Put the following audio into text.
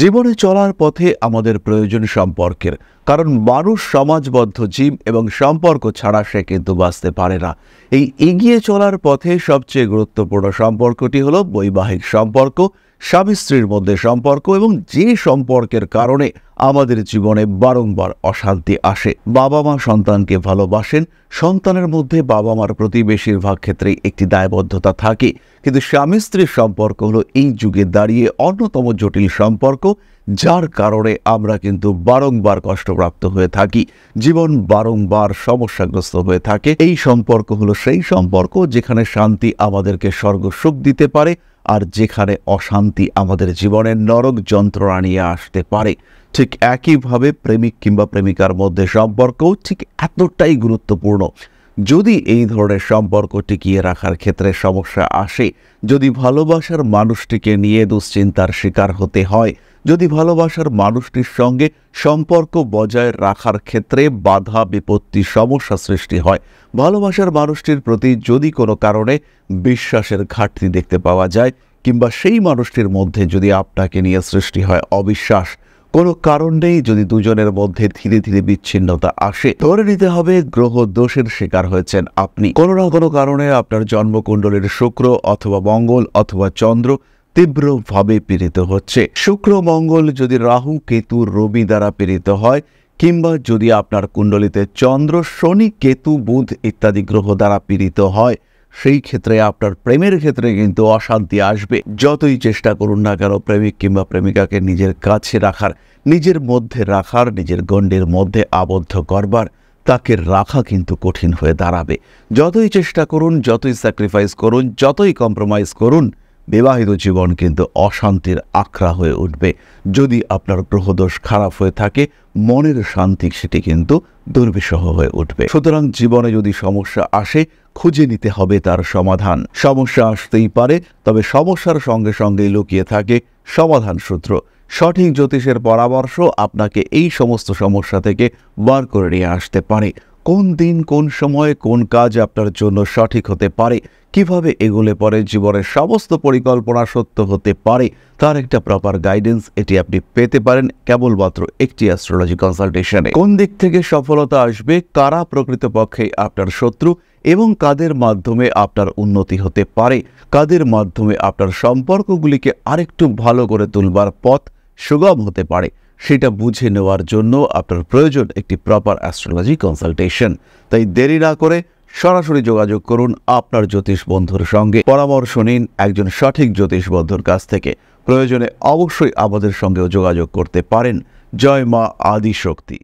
জীবনে চলার পথে আমাদের প্রয়োজন সম্পর্কের, কারণ মানুষ সমাজবদ্ধ জীব এবং সম্পর্ক ছাড়া সে কিন্তু বাঁচতে পারে না। এই এগিয়ে চলার পথে সবচেয়ে গুরুত্বপূর্ণ সম্পর্কটি হলো বৈবাহিক সম্পর্ক, স্বামী স্ত্রীর মধ্যে সম্পর্ক, এবং যে সম্পর্কের কারণে আমাদের জীবনে বারংবার অশান্তি আসে। বাবা মা সন্তানকে ভালোবাসেন, সন্তানের মধ্যে বাবা মার প্রতি বেশিরভাগ ক্ষেত্রেই একটি দায়বদ্ধতা থাকে, কিন্তু স্বামী স্ত্রীর সম্পর্ক হলো এই যুগে দাঁড়িয়ে অন্যতম জটিল সম্পর্ক, যার কারণে আমরা কিন্তু বারংবার কষ্টপ্রাপ্ত হয়ে থাকি, জীবন বারংবার সমস্যাগ্রস্ত হয়ে থাকে। এই সম্পর্ক হলো সেই সম্পর্ক যেখানে শান্তি আমাদেরকে স্বর্গ সুখ দিতে পারে, আর যেখানে অশান্তি আমাদের জীবনের নরক যন্ত্রণা নিয়ে আসতে পারে। ঠিক একইভাবে প্রেমিক কিংবা প্রেমিকার মধ্যে সম্পর্কও ঠিক এতটাই গুরুত্বপূর্ণ। যদি এই ধরনের সম্পর্ক টিকিয়ে রাখার ক্ষেত্রে সমস্যা আসে, যদি ভালোবাসার মানুষটিকে নিয়ে দুশ্চিন্তার শিকার হতে হয়, যদি ভালোবাসার মানুষটির সঙ্গে সম্পর্ক বজায় রাখার ক্ষেত্রে বাধা বিপত্তি সমস্যা সৃষ্টি হয়, ভালোবাসার মানুষটির প্রতি যদি কোনো কারণে বিশ্বাসের ঘাটতি দেখতে পাওয়া যায়, কিংবা সেই মানুষটির মধ্যে যদি আপনাকে নিয়ে সৃষ্টি হয় অবিশ্বাস, কোনো কারণ নেই যদি দুজনের মধ্যে ধীরে ধীরে বিচ্ছিন্নতা আসে, ধরে নিতে হবে গ্রহ দোষের শিকার হয়েছেন আপনি। কোনো না কোনো কারণে আপনার জন্মকুণ্ডলীর শুক্র অথবা মঙ্গল অথবা চন্দ্র তীব্রভাবে পীড়িত হচ্ছে। শুক্র মঙ্গল যদি রাহু কেতু রবি দ্বারা পীড়িত হয়, কিংবা যদি আপনার কুণ্ডলিতে চন্দ্র শনি কেতু বুধ ইত্যাদি গ্রহ দ্বারা পীড়িত হয়, সেই ক্ষেত্রে আপনার প্রেমের ক্ষেত্রে কিন্তু অশান্তি আসবে। যতই চেষ্টা করুন না কেন প্রেমিক কিংবা প্রেমিকাকে নিজের কাছে রাখার, নিজের মধ্যে রাখার, নিজের গণ্ডির মধ্যে আবদ্ধ করবার, তাকে রাখা কিন্তু কঠিন হয়ে দাঁড়াবে। যতই চেষ্টা করুন, যতই স্যাক্রিফাইস করুন, যতই কম্প্রোমাইজ করুন, বিবাহিত জীবন কিন্তু অশান্তির আখড়া হয়ে উঠবে। যদি আপনার গ্রহদোষ খারাপ হয়ে থাকে, মনের শান্তি সেটি কিন্তু দুর্বিষহ হয়ে উঠবে। সুতরাং জীবনে যদি সমস্যা আসে, খুঁজে নিতে হবে তার সমাধান। সমস্যা আসতেই পারে, তবে সমস্যার সঙ্গে সঙ্গেই লুকিয়ে থাকে সমাধান সূত্র। সঠিক জ্যোতিষের পরামর্শ আপনাকে এই সমস্ত সমস্যা থেকে বার করে নিয়ে আসতে পারে। কোন দিন কোন সময়ে কোন কাজ আপনার জন্য সঠিক হতে পারে, কিভাবে এগোলে পরে জীবনের সমস্ত পরিকল্পনা সত্য হতে পারে, তার একটা প্রপার গাইডেন্স এটি আপনি পেতে পারেন কেবলমাত্র একটি অ্যাস্ট্রোলজি কনসালটেশনে। কোন দিক থেকে সফলতা আসবে, কারা প্রকৃতপক্ষে আপনার শত্রু, এবং কাদের মাধ্যমে আপনার উন্নতি হতে পারে, কাদের মাধ্যমে আপনার সম্পর্কগুলিকে আরেকটু ভালো করে তুলবার পথ সুগম হতে পারে, সেটা বুঝে নেওয়ার জন্য আপনার প্রয়োজন একটি প্রপার অ্যাস্ট্রোলজি কনসালটেশন। তাই দেরি না করে সরাসরি যোগাযোগ করুন আপনার জ্যোতিষ বন্ধুর সঙ্গে, পরামর্শ নিন একজন সঠিক জ্যোতিষ বন্ধুর কাছ থেকে। প্রয়োজনে অবশ্যই আমাদের সঙ্গেও যোগাযোগ করতে পারেন। জয় মা আদিশক্তি।